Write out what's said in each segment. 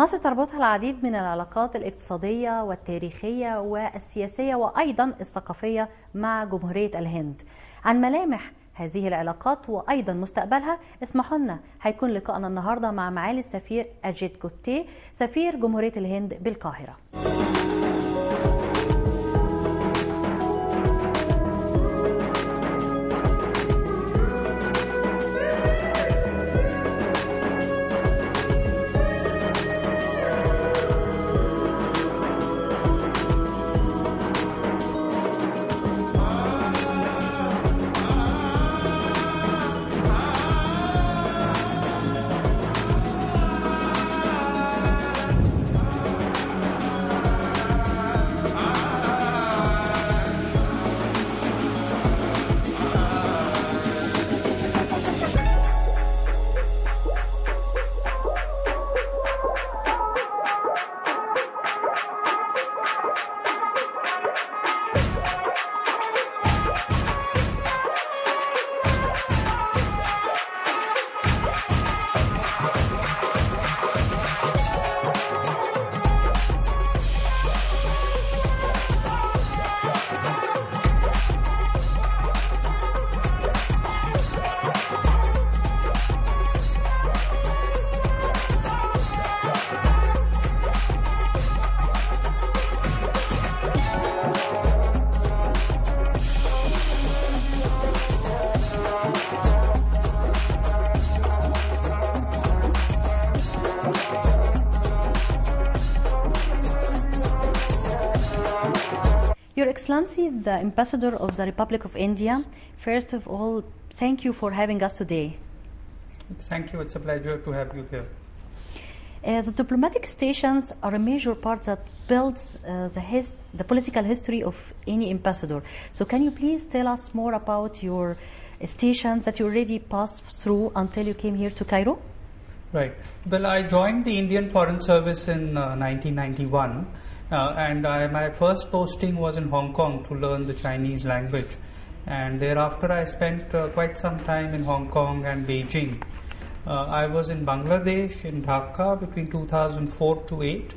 مصر تربطها العديد من العلاقات الاقتصادية والتاريخية والسياسية وأيضا الثقافية مع جمهورية الهند. عن ملامح هذه العلاقات وأيضا مستقبلها اسمحوا لنا هيكون لقاءنا النهاردة مع معالي السفير أجيت جوتيه سفير جمهورية الهند بالقاهرة. Your Excellency, the Ambassador of the Republic of India, first of all, thank you for having us today. Thank you. It's a pleasure to have you here. The diplomatic stations are a major part that builds the political history of any ambassador. So can you please tell us more about your stations that you already passed through until you came here to Cairo? Right. Well, I joined the Indian Foreign Service in 1991. And my first posting was in Hong Kong to learn the Chinese language, and thereafter I spent quite some time in Hong Kong and Beijing. I was in Bangladesh, in Dhaka between 2004 to 8,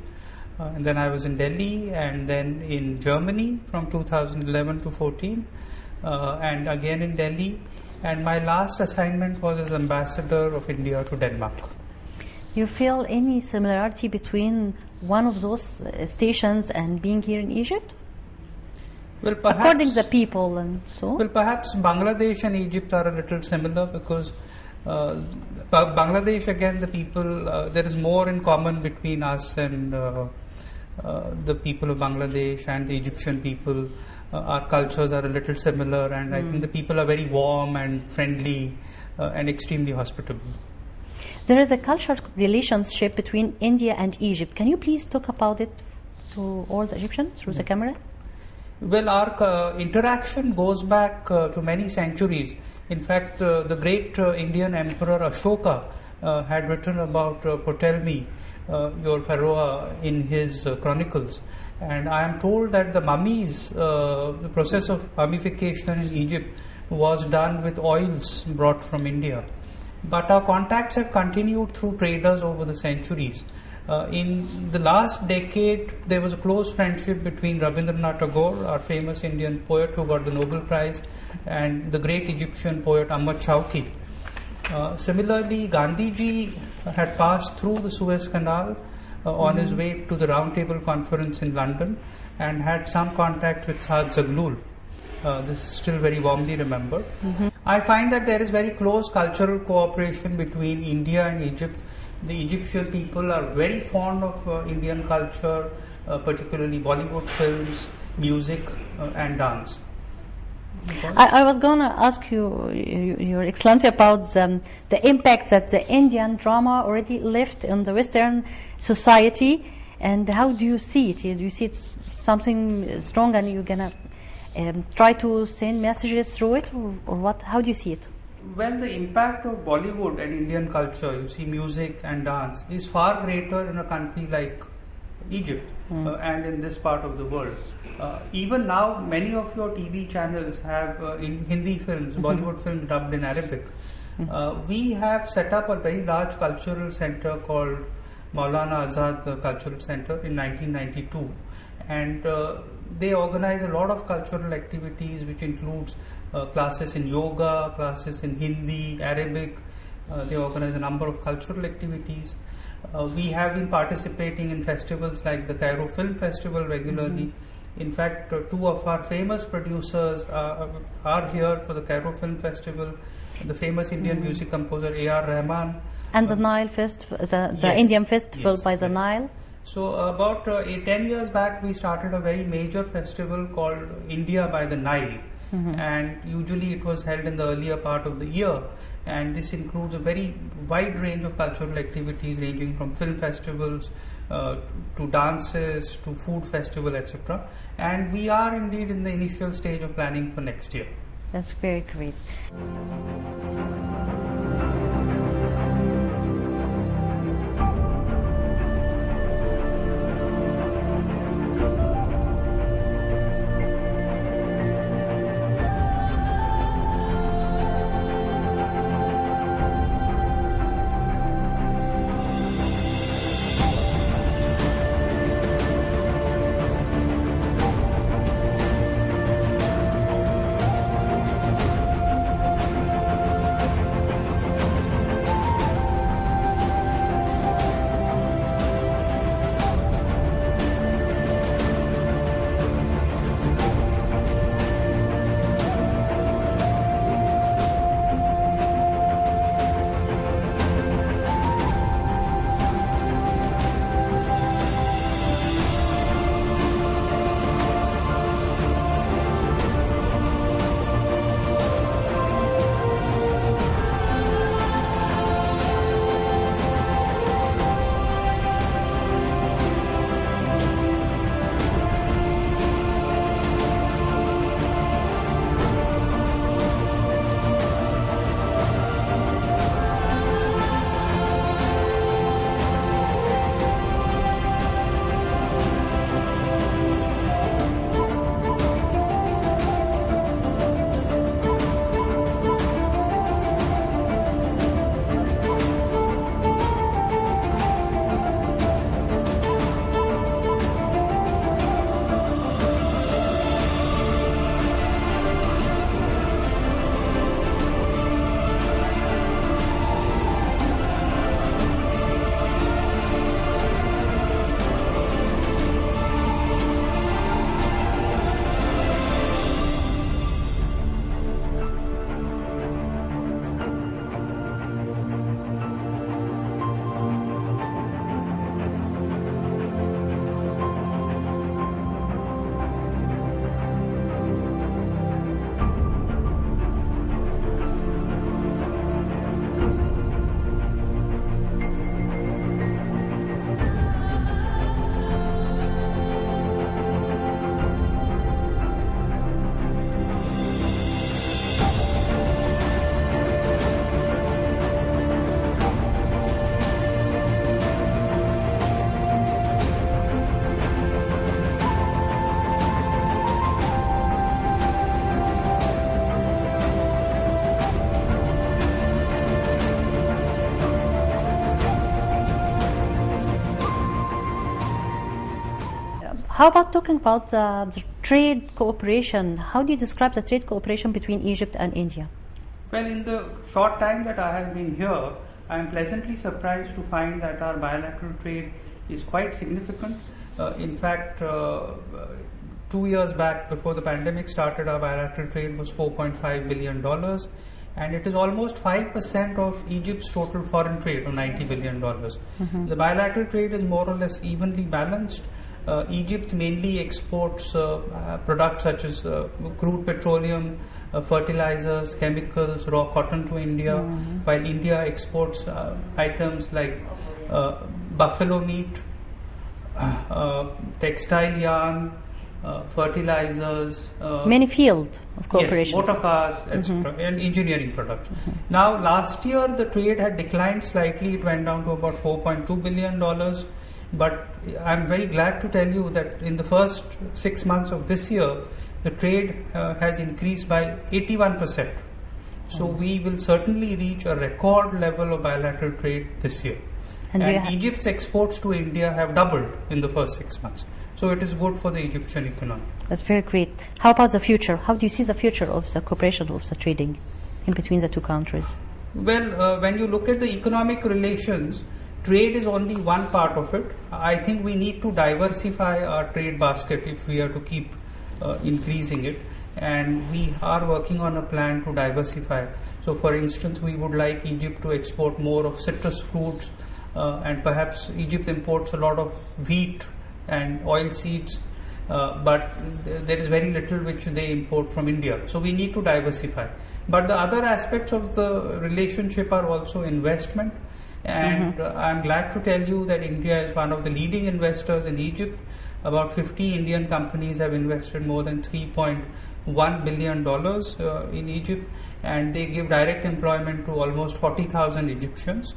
and then I was in Delhi, and then in Germany from 2011 to 14, and again in Delhi, and my last assignment was as Ambassador of India to Denmark. You feel any similarity between one of those stations and being here in Egypt? Well, perhaps, according to the people and so. Well, perhaps Bangladesh and Egypt are a little similar because Bangladesh, again, the people, there is more in common between us and the people of Bangladesh and the Egyptian people. Our cultures are a little similar, and I think the people are very warm and friendly and extremely hospitable. There is a cultural relationship between India and Egypt. Can you please talk about it to all the Egyptians through the camera? Well, our interaction goes back to many centuries. In fact, the great Indian Emperor Ashoka had written about Ptolemy, your pharaoh, in his chronicles. And I am told that the mummies, the process of mummification in Egypt was done with oils brought from India. But our contacts have continued through traders over the centuries. In the last decade, there was a close friendship between Rabindranath Tagore, our famous Indian poet who got the Nobel Prize, and the great Egyptian poet Ahmad Shawki. Similarly, Gandhiji had passed through the Suez Canal on his way to the Round Table Conference in London and had some contact with Saad Zaghloul. This is still very warmly remembered. I find that there is very close cultural cooperation between India and Egypt. The Egyptian people are very fond of Indian culture, particularly Bollywood films, music, and dance. I was going to ask you, Your Excellency, about the impact that the Indian drama already left in the Western society, and how do you see it? Do you see it's something strong, and you're going to try to send messages through it, or what? How do you see it? Well, the impact of Bollywood and Indian culture, you see, music and dance, is far greater in a country like Egypt and in this part of the world. Even now, many of your TV channels have in Hindi films, Bollywood films dubbed in Arabic. We have set up a very large cultural center called Maulana Azad Cultural Center in 1992, and they organize a lot of cultural activities, which includes classes in yoga, classes in Hindi, Arabic. They organize a number of cultural activities. We have been participating in festivals like the Cairo Film Festival regularly. In fact, two of our famous producers are here for the Cairo Film Festival. The famous Indian music composer A.R. Rahman. And the Nile Festival, the Yes, Indian Festival yes, by the yes. Nile. So about 10 years back, we started a very major festival called India by the Nile. And usually it was held in the earlier part of the year, and this includes a very wide range of cultural activities ranging from film festivals to dances to food festival, etc. And we are indeed in the initial stage of planning for next year. That's very great. How about talking about the trade cooperation? How do you describe the trade cooperation between Egypt and India? Well, in the short time that I have been here, I am pleasantly surprised to find that our bilateral trade is quite significant. In fact, 2 years back, before the pandemic started, our bilateral trade was $4.5 billion, and it is almost 5% of Egypt's total foreign trade of $90 billion. The bilateral trade is more or less evenly balanced. Egypt mainly exports products such as crude petroleum, fertilizers, chemicals, raw cotton to India, while India exports items like buffalo meat, textile yarn, fertilizers, many field of cooperation. Yes, motor cars, etc., and engineering products. Now, last year the trade had declined slightly; it went down to about $4.2 billion. But I'm very glad to tell you that in the first 6 months of this year, the trade has increased by 81%. So we will certainly reach a record level of bilateral trade this year. And Egypt's exports to India have doubled in the first 6 months. So it is good for the Egyptian economy. That's very great. How about the future? How do you see the future of the cooperation, of the trading in between the two countries? Well, when you look at the economic relations, trade is only one part of it. I think we need to diversify our trade basket if we are to keep increasing it. And we are working on a plan to diversify. So, for instance, we would like Egypt to export more of citrus fruits, and perhaps Egypt imports a lot of wheat and oil seeds, but there is very little which they import from India. So we need to diversify. But the other aspects of the relationship are also investment, and I'm glad to tell you that India is one of the leading investors in Egypt. About 50 Indian companies have invested more than $3.1 billion in Egypt, and they give direct employment to almost 40,000 Egyptians.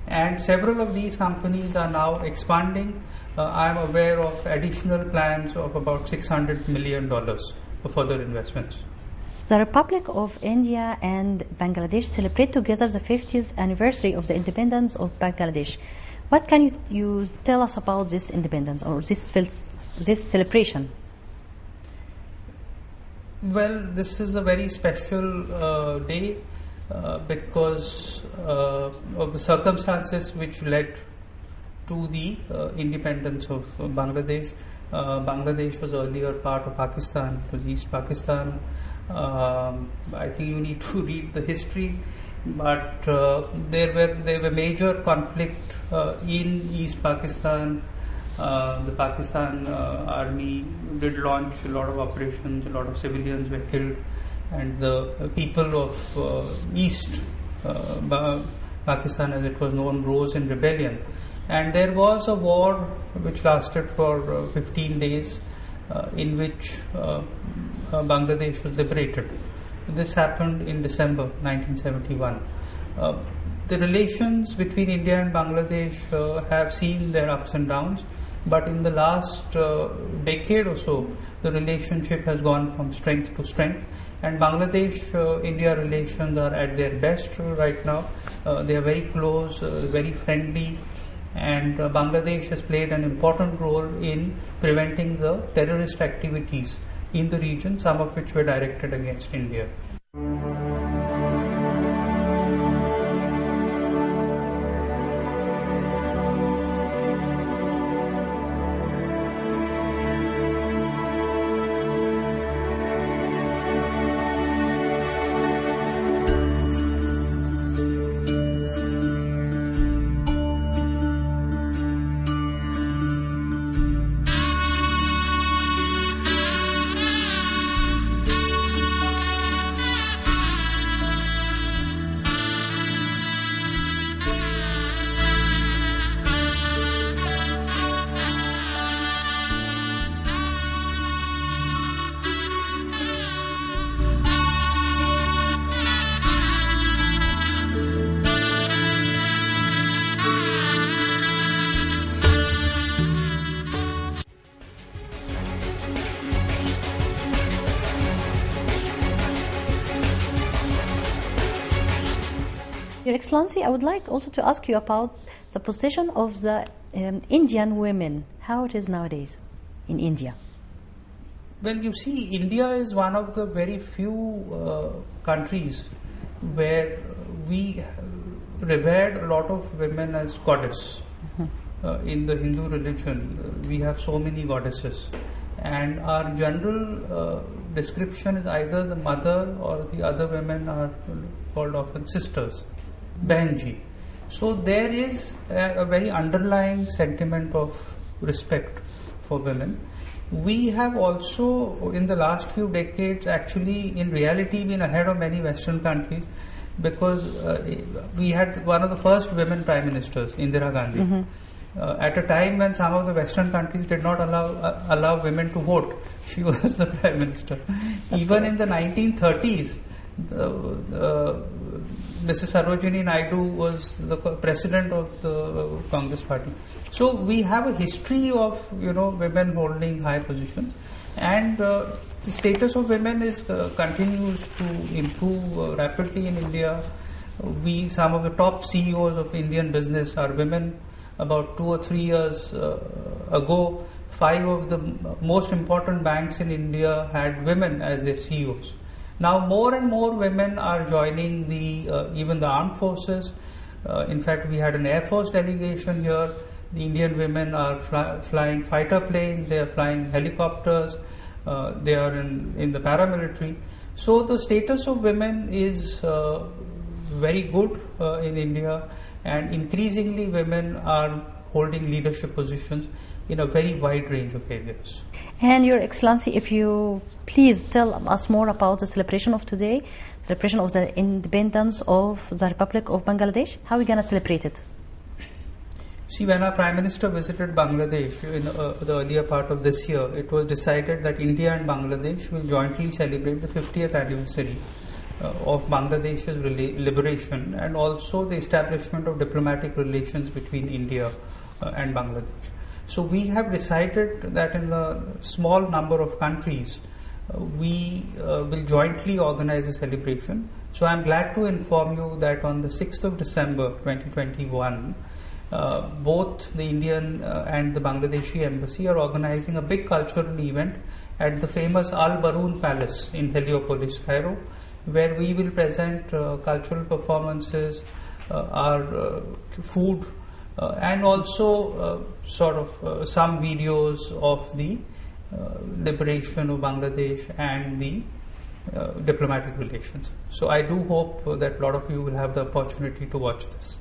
And several of these companies are now expanding. I am aware of additional plans of about $600 million for further investments. The Republic of India and Bangladesh celebrate together the 50th anniversary of the independence of Bangladesh. What can you tell us about this independence or this celebration? Well, this is a very special day because of the circumstances which led to the independence of Bangladesh. Bangladesh was earlier part of Pakistan, it was East Pakistan. I think you need to read the history, but there were major conflict in East Pakistan. The Pakistan army did launch a lot of operations, a lot of civilians were killed, and the people of East Pakistan, as it was known, rose in rebellion. And there was a war which lasted for 15 days in which Bangladesh was liberated. This happened in December 1971. The relations between India and Bangladesh have seen their ups and downs, but in the last decade or so, the relationship has gone from strength to strength, and Bangladesh-India relations are at their best right now. They are very close, very friendly, and Bangladesh has played an important role in preventing the terrorist activities in the region, some of which were directed against India. Your Excellency, I would like also to ask you about the position of the Indian women, how it is nowadays in India. Well, you see, India is one of the very few countries where we revered a lot of women as goddess. In the Hindu religion, we have so many goddesses, and our general description is either the mother or the other women are called often sisters, Bahanji. So there is a very underlying sentiment of respect for women. We have also, in the last few decades, actually in reality been ahead of many Western countries, because we had one of the first women prime ministers, Indira Gandhi. At a time when some of the Western countries did not allow women to vote, she was the prime minister. Even in the 1930s, Mrs. Sarojini Naidu was the president of the Congress party. So we have a history of women holding high positions, and the status of women continues to improve rapidly in India. Some of the top CEOs of Indian business are women. about 2 or 3 years ago, 5 of the most important banks in India had women as their CEOs. Now more and more women are joining even the armed forces. In fact, we had an Air Force delegation here. The Indian women are flying fighter planes, they are flying helicopters, they are in the paramilitary. So the status of women is very good in India, and increasingly women are holding leadership positions in a very wide range of areas. And Your Excellency, if you please tell us more about the celebration of today, celebration of the independence of the Republic of Bangladesh. How are we going to celebrate it? See, when our Prime Minister visited Bangladesh in the earlier part of this year, it was decided that India and Bangladesh will jointly celebrate the 50th anniversary of Bangladesh's liberation, and also the establishment of diplomatic relations between India and Bangladesh. So we have decided that in a small number of countries, we will jointly organize a celebration. So I am glad to inform you that on the 6th of December 2021, both the Indian and the Bangladeshi embassy are organizing a big cultural event at the famous Al Baroon Palace in Heliopolis, Cairo, where we will present cultural performances, our food, and also some videos of the liberation of Bangladesh and the diplomatic relations. So I do hope that a lot of you will have the opportunity to watch this.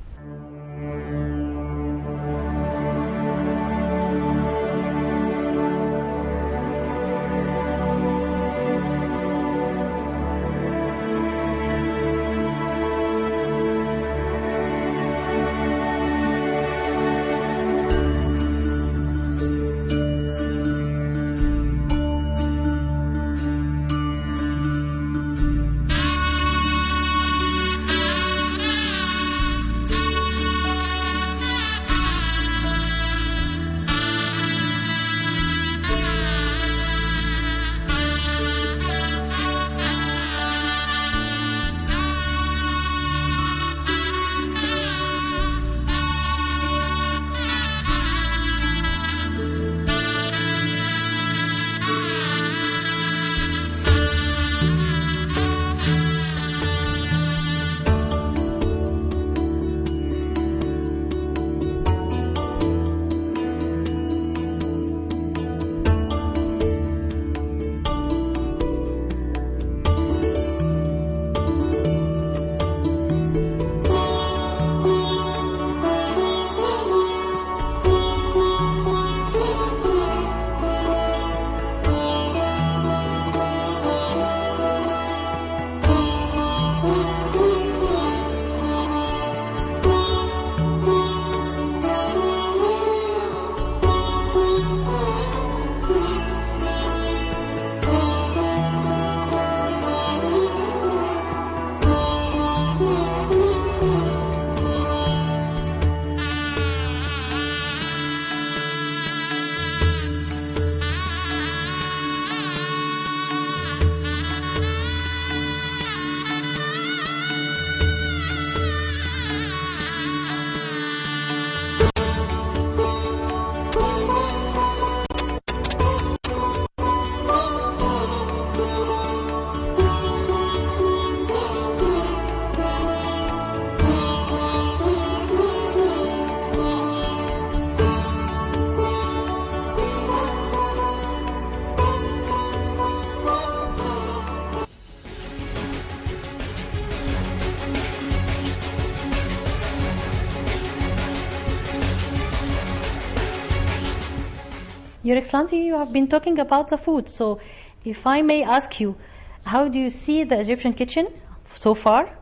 Your Excellency, you have been talking about the food. So, if I may ask you, how do you see the Egyptian kitchen so far?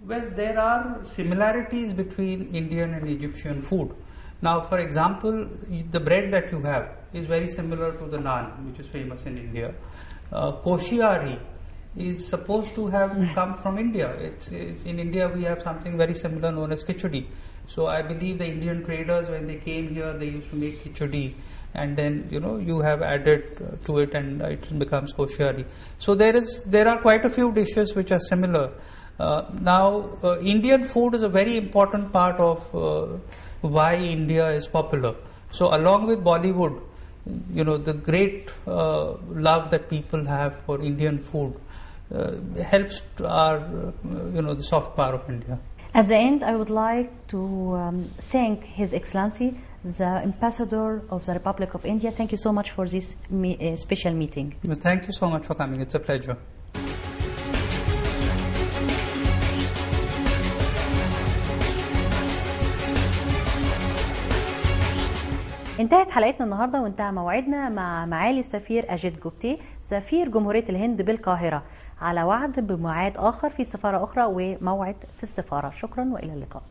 Well, there are similarities between Indian and Egyptian food. Now, for example, the bread that you have is very similar to the naan, which is famous in India. Koshiari is supposed to have come from India. It's in India we have something very similar known as khichdi. So I believe the Indian traders, when they came here, they used to make khichdi, and then you have added to it and it becomes koshiari. So there are quite a few dishes which are similar. Now Indian food is a very important part of why India is popular. So along with Bollywood, the great love that people have for Indian food helps our, the soft power of India. At the end, I would like to thank His Excellency, the Ambassador of the Republic of India. Thank you so much for this special meeting. Thank you so much for coming. It's a pleasure. انتهت حلقتنا النهارده وانتهى موعدنا مع معالي السفير أجيت جوبتي سفير جمهورية الهند بالقاهرة. على وعد بميعاد آخر في سفارة أخرى وموعد في السفارة. شكرا وإلى اللقاء.